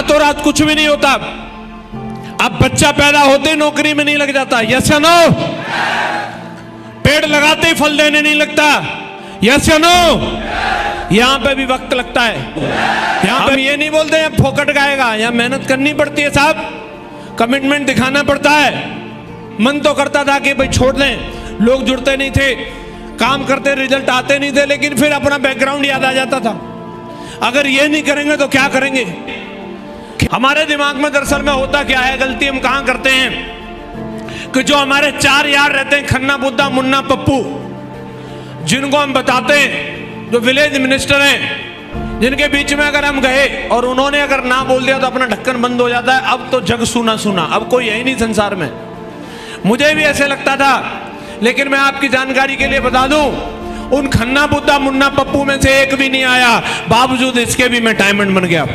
रातों रात कुछ भी नहीं होता। अब बच्चा पैदा होते ही नौकरी में नहीं लग जाता, यस या नो? पेड़ लगाते ही फल देने नहीं लगता, यस या नो? यहां पे भी वक्त लगता है। यहां पे ये नहीं बोलते हैं फोकट गाएगा, यहां मेहनत करनी पड़ती है साहब, कमिटमेंट दिखाना पड़ता है। मन तो करता था कि भाई छोड़ दें, लोग जुड़ते नहीं थे, काम करते रिजल्ट आते नहीं थे, लेकिन फिर अपना बैकग्राउंड याद आ जाता था। अगर ये नहीं करेंगे तो क्या करेंगे? हमारे दिमाग में दरअसल में होता क्या है, गलती हम कहां करते हैं कि जो हमारे 4 यार रहते हैं, खन्ना, बुद्धा, मुन्ना, पप्पू, जिनको हम बताते हैं, जो विलेज मिनिस्टर हैं, जिनके बीच में अगर हम गए और उन्होंने अगर ना बोल दिया तो अपना ढक्कन बंद हो जाता है। अब तो जग सुना सुना, अब कोई है ही नहीं संसार में। मुझे भी ऐसे लगता था, लेकिन मैं आपकी जानकारी के लिए बता दूं, उन खन्ना, बुद्धा, मुन्ना, पप्पू में से एक भी नहीं आया। बावजूद इसके भी मैं डायमंड बन गया।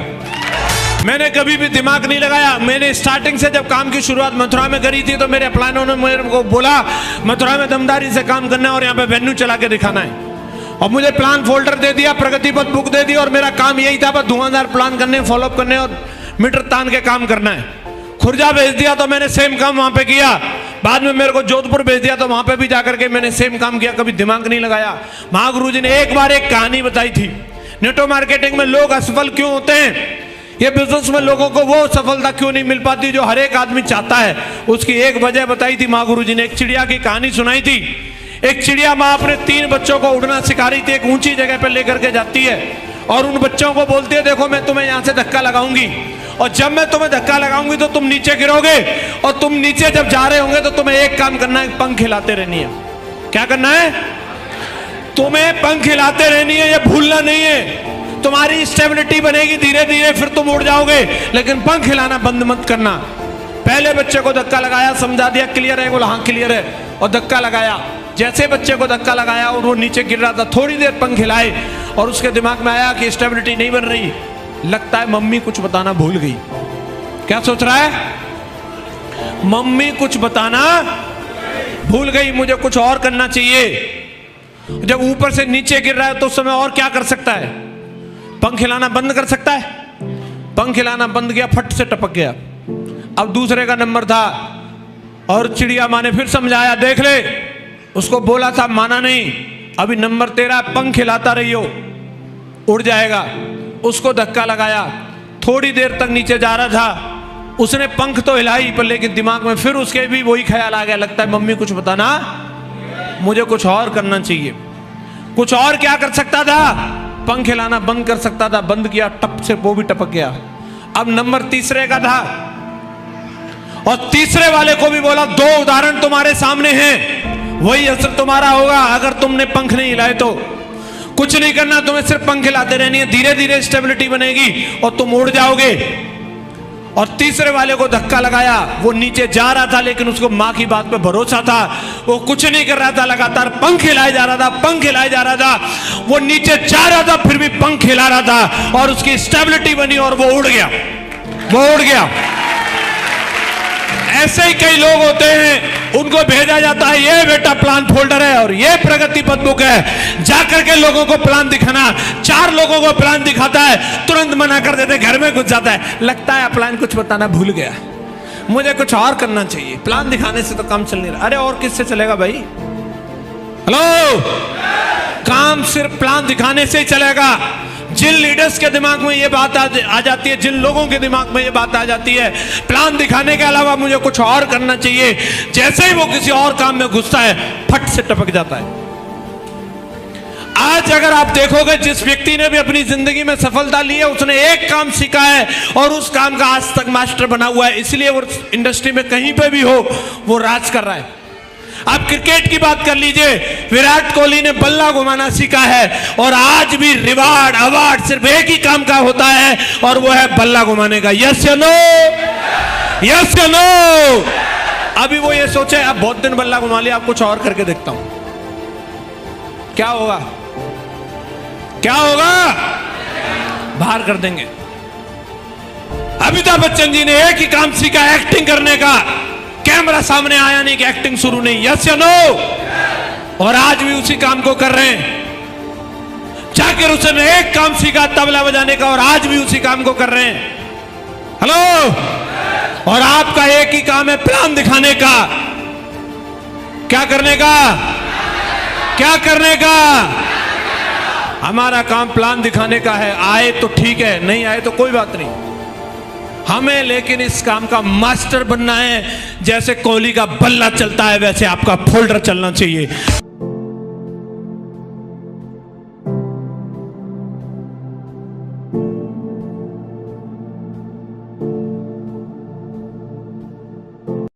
मैंने कभी भी दिमाग नहीं लगाया। मैंने स्टार्टिंग से जब काम की शुरुआत मथुरा में करी थी तो मेरे प्लानों ने मेरे को बोला मथुरा में दमदारी से काम करना है और यहाँ पे वेन्यू चला के दिखाना है। और मुझे प्लान फोल्डर दे दिया, प्रगति पथ बुक दे दी, और मेरा काम यही था बस धुआंधार प्लान करने, फॉलोअप करने और मीटर तान के काम करना है। खुर्जा भेज दिया तो मैंने सेम काम वहां पे किया। बाद में मेरे को जोधपुर भेज दिया तो वहां पे भी जाकर के मैंने सेम काम किया, कभी दिमाग नहीं लगाया। महागुरु जी ने एक बार एक कहानी बताई थी, नेटो मार्केटिंग में लोग असफल क्यों होते हैं, ये बिजनेस में लोगों को वो सफलता क्यों नहीं मिल पाती जो हर एक आदमी चाहता है, उसकी एक वजह बताई थी महागुरु जी ने। एक चिड़िया की कहानी सुनाई थी। एक चिड़िया माँ अपने 3 बच्चों को उड़ना सिखा रही थी, एक ऊंची जगह पर लेकर के जाती है और उन बच्चों को बोलती है, देखो मैं तुम्हें यहाँ से धक्का लगाऊंगी और जब मैं तुम्हें धक्का लगाऊंगी तो तुम नीचे गिरोगे, और तुम नीचे जब जा रहे होंगे तो तुम्हें एक काम करना है, पंख हिलाते रहनी है। क्या करना है? तुम्हें पंख हिलाते रहनी है, ये भूलना नहीं है। तुम्हारी स्टेबिलिटी बनेगी धीरे धीरे, फिर तुम उड़ जाओगे, लेकिन पंख हिलाना बंद मत करना। पहले बच्चे को धक्का लगाया, समझा दिया क्लियर है, बोला हाँ क्लियर है, और धक्का लगाया। जैसे बच्चे को धक्का लगाया और वो नीचे गिर रहा था, थोड़ी देर पंख हिलाए और उसके दिमाग में आया कि स्टेबिलिटी नहीं बन रही, लगता है मम्मी कुछ बताना भूल गई। क्या सोच रहा है? मम्मी कुछ बताना भूल गई, मुझे कुछ और करना चाहिए। जब ऊपर से नीचे गिर रहा है तो उस समय और क्या कर सकता है? पंख हिलाना बंद कर सकता है? पंख हिलाना बंद किया, फट से टपक गया। अब दूसरे का नंबर था और चिड़िया माँ ने फिर समझाया, देख ले, उसको बोला था, माना नहीं, अभी नंबर तेरा, पंख हिलाता रहियो, उड़ जाएगा। उसको धक्का लगाया, थोड़ी देर तक नीचे जा रहा था, उसने पंख तो हिलाई पर लेकिन दिमाग में फिर उसके भी वही ख्याल आ गया, लगता है मम्मी कुछ बताना, मुझे कुछ और करना चाहिए। कुछ और क्या कर सकता था? पंख हिलाना बंद कर सकता था, बंद किया, टप से वो भी टपक गया। अब नंबर तीसरे का था और तीसरे वाले को भी बोला, 2 उदाहरण तुम्हारे सामने हैं, वही असर तुम्हारा होगा अगर तुमने पंख नहीं हिलाए तो। कुछ नहीं करना, तुम्हें सिर्फ पंख हिलाते रहनी है, धीरे धीरे स्टेबिलिटी बनेगी और तुम उड़ जाओगे। और तीसरे वाले को धक्का लगाया, वो नीचे जा रहा था लेकिन उसको माँ की बात पे भरोसा था, वो कुछ नहीं कर रहा था, लगातार पंख हिलाए जा रहा था, पंख हिलाए जा रहा था। वो नीचे जा रहा था फिर भी पंख हिला रहा था और उसकी स्टेबिलिटी बनी और वो उड़ गया, वो उड़ गया। ऐसे ही कई लोग होते हैं, उनको भेजा जाता है, ये बेटा प्लान फोल्डर है और ये प्रगति पथ बुक है, जाकर के लोगों को प्लान दिखाना। 4 लोगों को प्लान दिखाता है, तुरंत मना कर देते, घर में घुस जाता है, लगता है प्लान कुछ बताना भूल गया, मुझे कुछ और करना चाहिए, प्लान दिखाने से तो काम चल नहीं रहा। अरे और किससे चलेगा भाई? हेलो, काम सिर्फ प्लान दिखाने से ही चलेगा। जिन लीडर्स के दिमाग में ये बात आ जाती है, जिन लोगों के दिमाग में ये बात आ जाती है, प्लान दिखाने के अलावा मुझे कुछ और करना चाहिए, जैसे ही वो किसी और काम में घुसता है, फट से टपक जाता है। आज अगर आप देखोगे, जिस व्यक्ति ने भी अपनी जिंदगी में सफलता ली है, उसने एक काम सीखा है और उस काम का आज तक मास्टर बना हुआ है, इसलिए वो इंडस्ट्री में कहीं पे भी हो वो राज कर रहा है। आप क्रिकेट की बात कर लीजिए, विराट कोहली ने बल्ला घुमाना सीखा है और आज भी रिवार्ड अवार्ड सिर्फ एक ही काम का होता है और वो है बल्ला घुमाने का। यस या नो? यस या नो? अभी वो ये सोचे, अब बहुत दिन बल्ला घुमा लिया, अब कुछ और करके देखता हूं, क्या होगा? क्या होगा? बाहर कर देंगे। अमिताभ बच्चन जी ने एक ही काम सीखा, एक्टिंग करने का। कैमरा सामने आया नहीं कि एक्टिंग शुरू नहीं। यस या नो? और आज भी उसी काम को कर रहे हैं। जाकिर हुसैन ने एक काम सीखा, तबला बजाने का, और आज भी उसी काम को कर रहे हैं। आपका एक ही काम है, प्लान दिखाने का। क्या करने का? क्या करने का? हमारा काम प्लान दिखाने का है। आए तो ठीक है, नहीं आए तो कोई बात नहीं। हमें लेकिन इस काम का मास्टर बनना है। जैसे कोहली का बल्ला चलता है वैसे आपका फोल्डर चलना चाहिए।